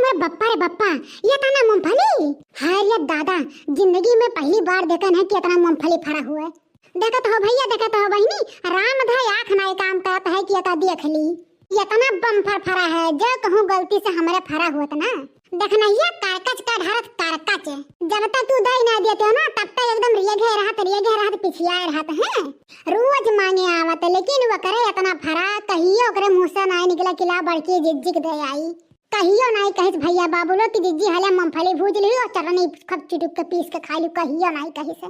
रे बप्पा, ये तना मूंगफली। हाय रे दादा, जिंदगी में पहली बार देखा ना कि इतना मूंगफली फरा हुआ है। देखा तो हो भैया, देखा तो हो बहनी, राम धाय आँख नाई काम करता है कि ये देख ली, इतना बम्फर फरा है। जो कहूँ गलती से हमारे फरा हुआ था ना, देखना ये कारकच का ढारत कारकच है। जब तक तू दही ना देते हो ना, तब तक एकदम रिये घे रहत पिछिया रहत है। रोज मांगे आवत, लेकिन वो करे इतना फरा, कहियो करे मुंह से ना निकला किला बड़की जिज्जी के दे आई। कहियो नहीं कहिस भैया बाबूलो की जिज्जी हले मूंगफली भूज ली और चटनी खप चुटुक के पीस के खा लू। कहियो नहीं कहिस,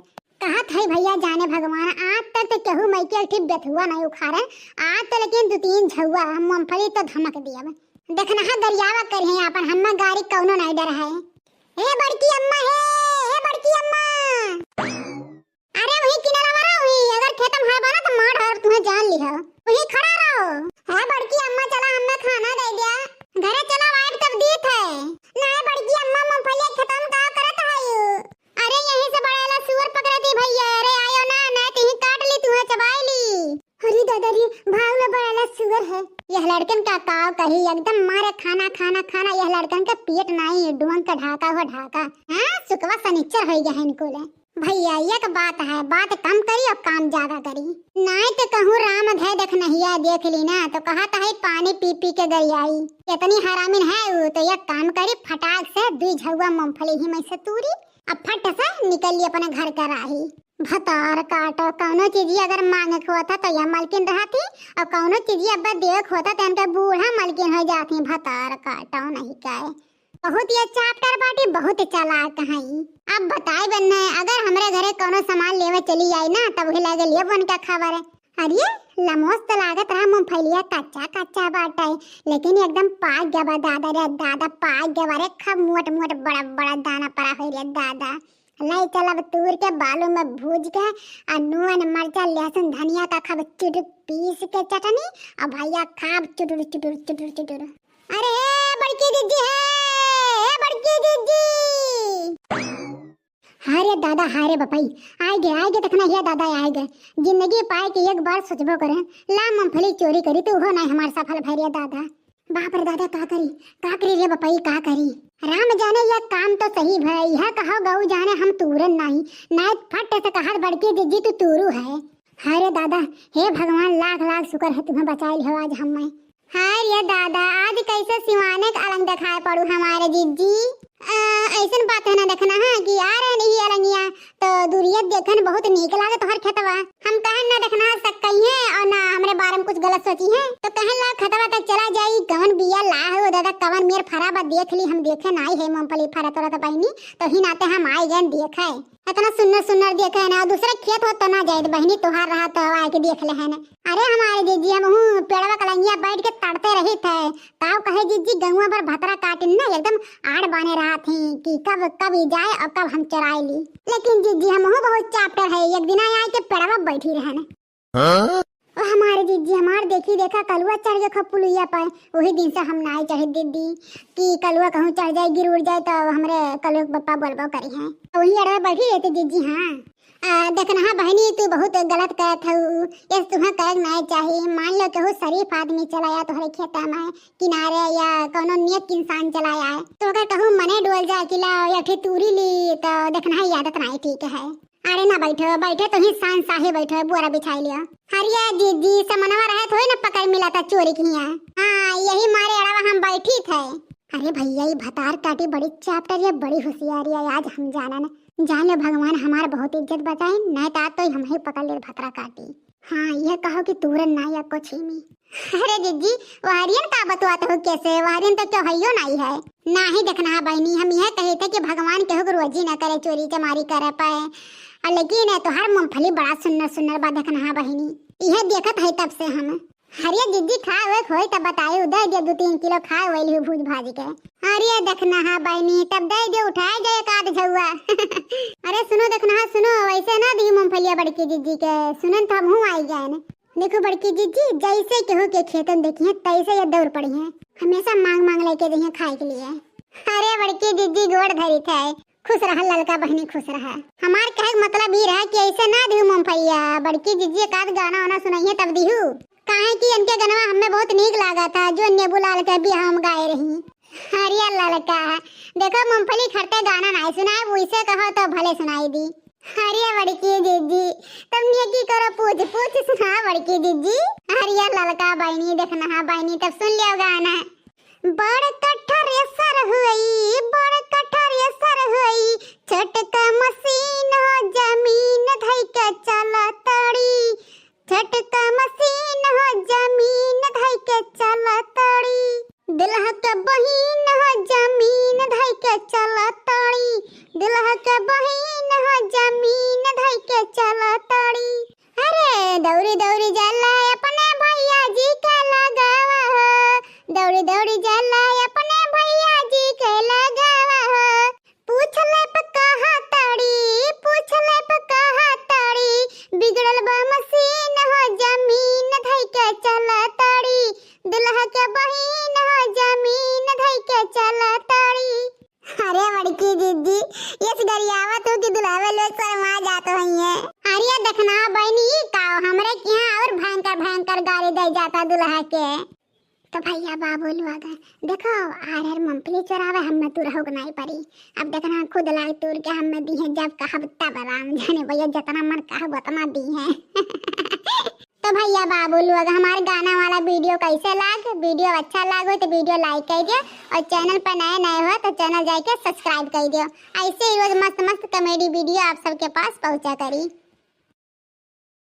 कहत है भैया जाने भगवान, आज तक तो केहू मई के ठीक बेथुआ नहीं उखाड़े। आज तो लेकिन 2-3 झुआ मूंगफली तो धमक दिया। देखना है दरियावा कर है अपन, हम्मा गाड़ी कौनो नहीं डर है। हे बड़की अम्मा, हे बड़की अम्मा, अरे वही किनारा वाला हुई, अगर खेतम है बना तो मार और तुम्हें जान ली है, वही खड़ा रहो। है बड़की अम्मा, चला हमने खाना दे दिया, घरे चला वाइट तब दीत है ना। बड़की अम्मा मूंगफली खत्म का करत है। अरे यहीं से बड़ेला सुअर पकड़ती भैया, अरे आयो ना, नहीं तो ही काट ली, तुम्हें चबाई ली। अरे दादाजी, भाव में बड़ेला सुअर है। यह लड़कन का काव कही एकदम मारे खाना खाना खाना। यह लड़कन का पेट नहीं डुअन का ढाका हो ढाका। हाँ सुकवा सनिचर हो गया है इनको ले। भैया एक बात है, बात कम करी और काम ज्यादा करी। नहीं तो कहूँ राम धय देख नहीं देख ली ना तो कहा है पानी पी पी के गरियाई। इतनी हरामिन है वो, तो एक काम करी, फटाक से 2 झुआ मूंगफली ही में से तूरी अब फट से निकल ली अपने घर का राही। भतार काटो, कौनो चीज अगर मांग होता तो यह मलकिन रहती, और कौनो चीज अब देख होता तो इनका बूढ़ा मलकिन हो जाती। भतार काटो नहीं कहे, बहुत ही चाप्टर बाटी, बहुत चालाक है। अब बताए बनने, अगर हमरे घरे कोनो सामान लेवे चली आई ना तब ही लगे लिए बन का खबर है। अरे लमोस तो लागत रहा मूंगफलिया कच्चा कच्चा बाटा है, लेकिन एकदम पाक गया बा दादा रे दादा, पाक गया रे, खब मोट मोट बड़ा बड़ा दाना पड़ा हो रे दादा। लाई चलब तूर के बालू में भूज के और नून मरचा लहसुन धनिया का खब चुटुक पीस के चटनी, और भैया खाब चुटुर चुटुर चुटुर चुटुर। अरे बड़की दीदी है, बड़की दीदी। हारे दादा, हारे बपाई, आए गए देखना ये दादा आए गए। जिंदगी पाए कि एक बार सोचबो करे, ला मूंगफली चोरी करी तो हो नहीं हमारे सफल भैया दादा। बाप रे दादा, का करी रे बपाई, का करी। राम जाने यह काम तो सही भाई है, कहो गऊ जाने हम तूरन नहीं फट से कहा बड़की दीदी तू तूरू है। हारे दादा, हे भगवान लाख लाख शुक्र है तुम्हें बचाई हो आज हमें। हाय ये दादा, आज कैसे सिवाने का अलंग दिखाए पड़ू हमारे जीजी। ऐसा बात है ना, देखना है कि आ रहे नहीं अलंगिया तो दूरियत देखन बहुत नीक लागे तो हर खेतवा। हम कहन ना देखना सकई है और ना हमरे बारे में कुछ गलत सोची है, तो कहन ला खेतवा तक चला जाई, कवन बिया ला हो दादा, कवन मेर फरा बा देख ली। हम देखे ना है मूंगफली फरा तोरा तो बहनी, तो ही नाते हम आई गए देखे, इतना सुन्नर देखे ना। दूसरे खेत हो तो ना जाए बहनी, तुहार रहा तो आए के देख ले है ना। अरे हमारे जीजी हम हूँ पेड़वा कलंगिया बैठ के तड़ते रही थे, ताव कहे जीजी गंगुआ पर भतरा काटिन ना एकदम आड़ बाने रहा थी कि कब जाए और कब हम चराई ली। लेकिन जीजी हम हूँ बहुत चाप्टर है, एक दिन आए के पेड़वा बैठी रहे ना। हमारे जीजी हमार देखी देखा कलुआ चढ़ गया खपुलिया पर, वही दिन से हम ना चढ़े दीदी कि कलुआ कहूँ चढ़ जाए गिर उड़ जाए तो हमरे कलुआ पप्पा बोलबो करी है, वही अड़वा बैठी रहती जीजी। हाँ देखना हाँ बहनी, तू बहुत गलत करत हूँ, ये तुम्हें कर नहीं चाहिए। मान लो केहू शरीफ आदमी चलाया तुम्हारे खेत में किनारे, या कोनो नेक इंसान चलाया है, तो अगर कहूँ मने डोल जाए कि ला या फिर तूरी ली तो देखना है आदत नहीं ठीक है। अरे ना बैठो तो ही शान साहे बैठो, बोरा बिछाई लिया। हरिया जीजी समनवा रहे थोड़ी ना पकड़ मिला था चोरी की। हाँ यही मारे अड़वा हम बैठी थे। अरे भैया ये भतार काटी बड़ी चाप्टर, ये बड़ी होशियारी है आज हम जाना न जान लो भगवान हमारा बहुत इज्जत बचाए, नहीं तो ही हम ही पकड़ ले भतरा काटी। हाँ यह कहो कि तुरंत ना या कुछ ही नहीं। अरे जीजी वारियन का बतवाते हो कैसे, वारियन तो क्यों हइयो नहीं है ना ही देखना है बहनी। हम यह कहे थे कि भगवान केहू को रोजी न करे, चोरी चमारी करे पाए, लेकिन तो हर मूंगफली बड़ा सुन्नर बात देखना है बहनी, यह देखत है तब से हम। हरिया जीजी खाए खोई तब बताए उधर दे 2-3 किलो खाए वही भूज भाज के। अरे देखना है बहनी तब दे दे उठाए जाए एक आध झुआ। अरे सुनो देखना है, सुनो वैसे ना दी मूंगफलिया बड़की जीजी के, सुनन तो हम हूँ आई गए न। देखो बड़की जीजी जैसे केहू के खेतन देखिए तैसे ये दौड़ पड़ी है, हमेशा मांग लेके दी खाए के लिए। अरे बड़की जीजी गोड़ धरी थे, खुश रहा ललका बहनी खुश रहा। हमार कहे मतलब ये रहा कि ऐसे ना दी मूंगफलिया, बड़की जीजी एक आध गाना वाना सुनाइए तब दीहू, काहे कि इनके गनवा हमें बहुत नीक लगा था जो नेबुलाल के बियाह हम गाए रही। हरिया ललका तो मूंगफली खरते गाना नहीं सुनाए, वैसे कहो तो भले सुनाई दी। अरे बड़की जीजी तुम ये की करो, पूछ पूछ सुना बड़की जीजी। अरे ललका बहनी देखना हाँ बहनी तब सुन लियो गाना। बड़ कठर सर हुई, बड़ कठर सर हुई, छटका मशीन हो जमीन धई के चला तड़ी, छटका मशीन हो जमीन धई के चला तड़ी, दुल्हा के बहिन हो जमीन धई के चला तड़ी, दुल्हा के बहिन हो जमीन धई के चला तड़ी। अरे दौड़ी दौड़ी जाला अपने भैया जी के लगावा हो, दौड़ी दौड़ी जाला अपने भैया जी के लगावा हो, पूछ ले प कहा तड़ी, पूछ ले प कहा तड़ी, बिगड़ल बा मशीन हो जमीन धई के चला तड़ी, दुल्हा के बहिन हो जमीन धई के चला तड़ी। अरे बड़की दीदी ये गरियावा तू की दुल्हावे लोग शर्मा जाते हैं। अरे देखना बहनी का हमरे के यहाँ और भयंकर भयंकर गाली दे जाता दुल्हा के। तो भैया बाबू लोग देखो आर मूंगफली चोरावे हम तू रहो नहीं परी, अब देखना खुद लाई तोड़ के हम दी है, जब कहा तब आराम जाने भैया जितना मन कहा उतना दी है। तो भैया बाबू लोग हमारे गाना वाला वीडियो कैसे लगा, वीडियो अच्छा लगा तो वीडियो लाइक कर दियो, और चैनल पर नए हो तो चैनल जाके सब्सक्राइब कर दियो। ऐसे ही रोज मस्त मस्त कॉमेडी वीडियो आप सबके पास पहुंचा करी।